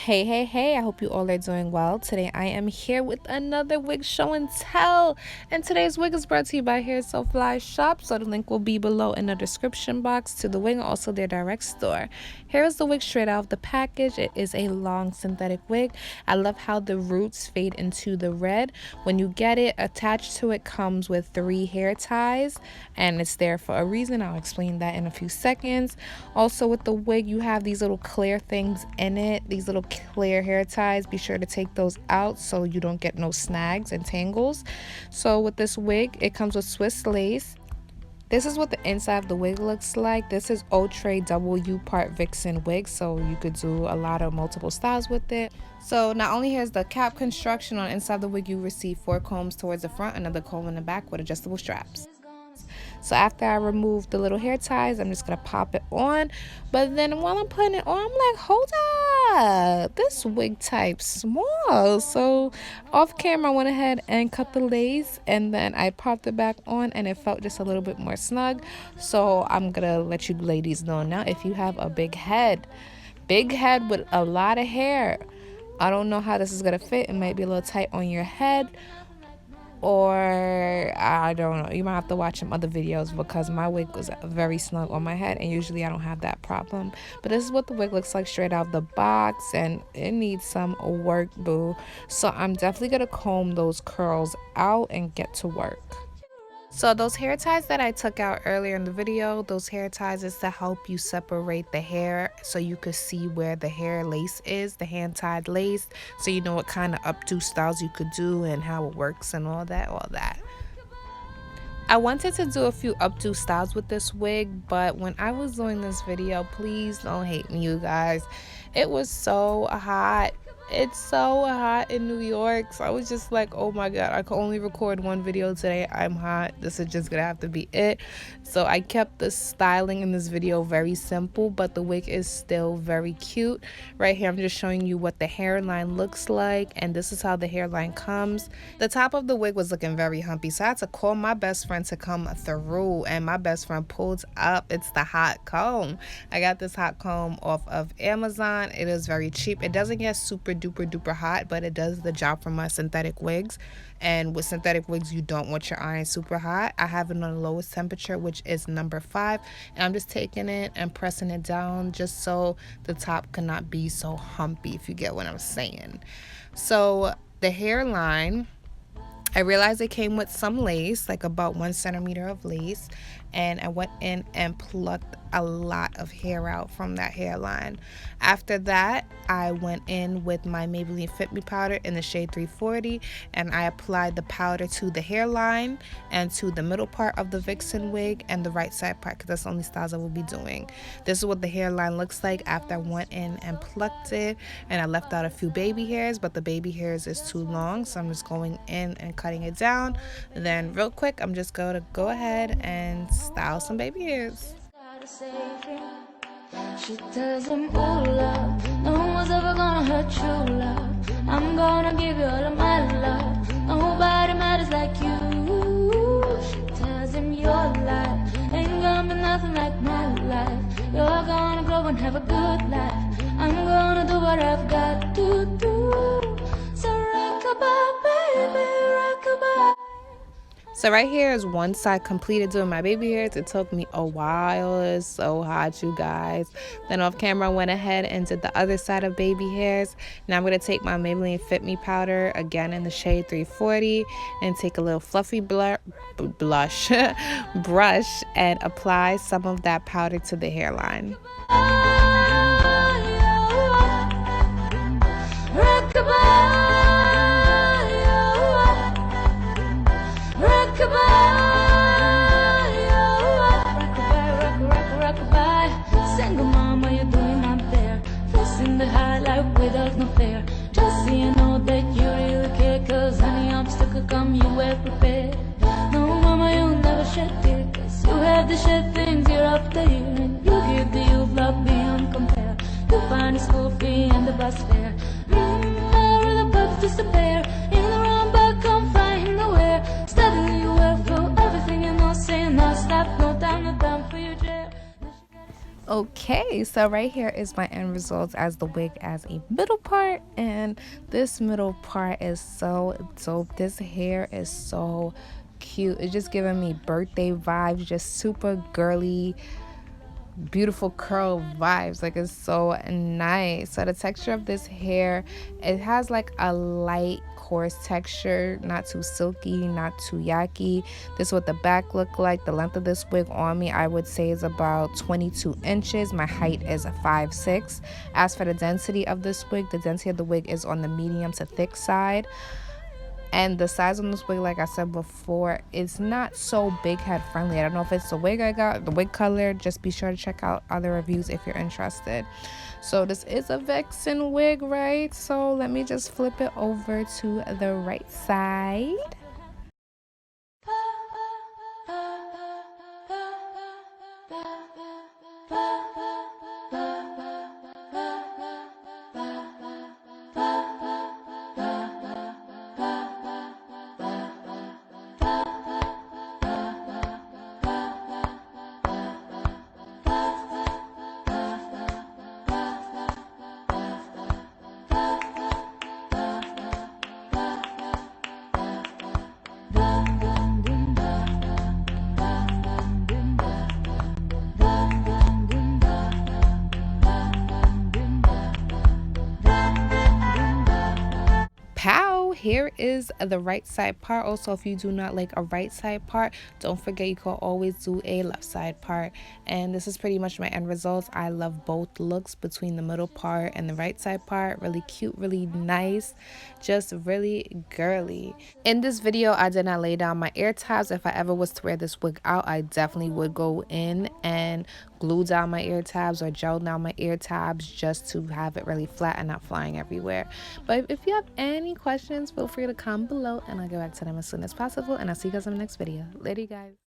Hey, I hope you all are doing well. Today I am here with another wig show and tell, and today's wig is brought to you by HairSoFlyShop, so the link will be below in the description box to the wig and also their direct store. Here is the wig straight out of the package. It is a long synthetic wig. I love how the roots fade into the red. When you get it, attached to it comes with 3 hair ties, and it's there for a reason. I'll explain that in a few seconds. Also with the wig, you have these little clear things in it, these little clear hair ties. Be sure to take those out so you don't get no snags and tangles. So with this wig, it comes with Swiss lace. This is what the inside of the wig looks like. This is Outre W part Vixen wig, so you could do a lot of multiple styles with it. So not only here's the cap construction, on inside the wig you receive 4 combs towards the front, another comb in the back with adjustable straps. So after I remove the little hair ties, I'm just gonna pop it on. But then while I'm putting it on, I'm like, hold up, this wig type small. So off camera I went ahead and cut the lace, and then I popped it back on, and it felt just a little bit more snug. So I'm gonna let you ladies know now, if you have a big head with a lot of hair, I don't know how this is gonna fit. It might be a little tight on your head, or I don't know, you might have to watch some other videos, because my wig was very snug on my head and usually I don't have that problem. But this is what the wig looks like straight out of the box, and it needs some work, boo. So I'm definitely gonna comb those curls out and get to work. So those hair ties that I took out earlier in the video, those hair ties is to help you separate the hair so you could see where the hair lace is, the hand tied lace, so you know what kind of updo styles you could do and how it works and all that. I wanted to do a few updo styles with this wig, but when I was doing this video, please don't hate me, you guys, it was so hot. It's so hot in New York, so I was just like, oh my god, I can only record one video today. I'm hot. This is just gonna have to be it. So I kept the styling in this video very simple, but the wig is still very cute. Right here I'm just showing you what the hairline looks like, and this is how the hairline comes. The top of the wig was looking very humpy, so I had to call my best friend to come through, and my best friend pulled up. It's the hot comb. I got this hot comb off of Amazon. It is very cheap. It doesn't get super duper hot, but it does the job for my synthetic wigs. And with synthetic wigs, you don't want your iron super hot. I have it on the lowest temperature, which is number 5, and I'm just taking it and pressing it down just so the top cannot be so humpy, if you get what I'm saying. So the hairline, I realized it came with some lace, like about 1 centimeter of lace, and I went in and plucked a lot of hair out from that hairline. After that, I went in with my Maybelline Fit Me powder in the shade 340, and I applied the powder to the hairline and to the middle part of the Vixen wig and the right side part, because that's the only styles I will be doing. This is what the hairline looks like after I went in and plucked it, and I left out a few baby hairs, but the baby hairs is too long, so I'm just going in and cutting it down. Then real quick, I'm just going to go ahead and style some baby hairs. She tells him, oh love, no one's ever gonna hurt you, love. I'm gonna give you all of my love. Nobody matters like you. She tells him, your life ain't gonna be nothing like my life. You're gonna grow and have a good life. I'm gonna do what I've got to do. So rock-a-bye, baby, rock-a-bye. So right here is one side completed doing my baby hairs. It took me a while. It's so hot, you guys. Then off camera I went ahead and did the other side of baby hairs. Now I'm going to take my Maybelline Fit Me powder, again in the shade 340, and take a little fluffy brush and apply some of that powder to the hairline. Single mama, you're doing up there, facing the high life without no fear. Just so you know that you really care, cause any obstacle come you well prepared. No mama, you'll never shed tears, cause you have the shed things year after year, and you give the youth love beyond compare. You find the school fee and the bus fare. Never the pups disappear, in the round but come find nowhere. Steadily you work through everything, you know, saying no stop, no time for your jail. Okay, so right here is my end results as the wig as a middle part, and this middle part is so dope. This hair is so cute. It's just giving me birthday vibes, just super girly, beautiful curl vibes. Like, it's so nice. So the texture of this hair, it has like a light coarse texture, not too silky, not too yucky. This is what the back look like. The length of this wig on me, I would say, is about 22 inches. My height is 5'6". As for the density of this wig, the density of the wig is on the medium to thick side. And the size on this wig, like I said before, it's not so big head friendly. I don't know if it's the wig I got, the wig color. Just be sure to check out other reviews if you're interested. So this is a Vixen wig, right? So let me just flip it over to the right side. Pow, here is the right side part. Also, if you do not like a right side part, don't forget you can always do a left side part. And this is pretty much my end results. I love both looks between the middle part and the right side part. Really cute, really nice, just really girly. In this video, I did not lay down my ear tabs. If I ever was to wear this wig out, I definitely would go in and glue down my ear tabs or gel down my ear tabs just to have it really flat and not flying everywhere. But if you have any questions, feel free to comment below and I'll get back to them as soon as possible. And I'll see you guys in the next video. Later, you guys.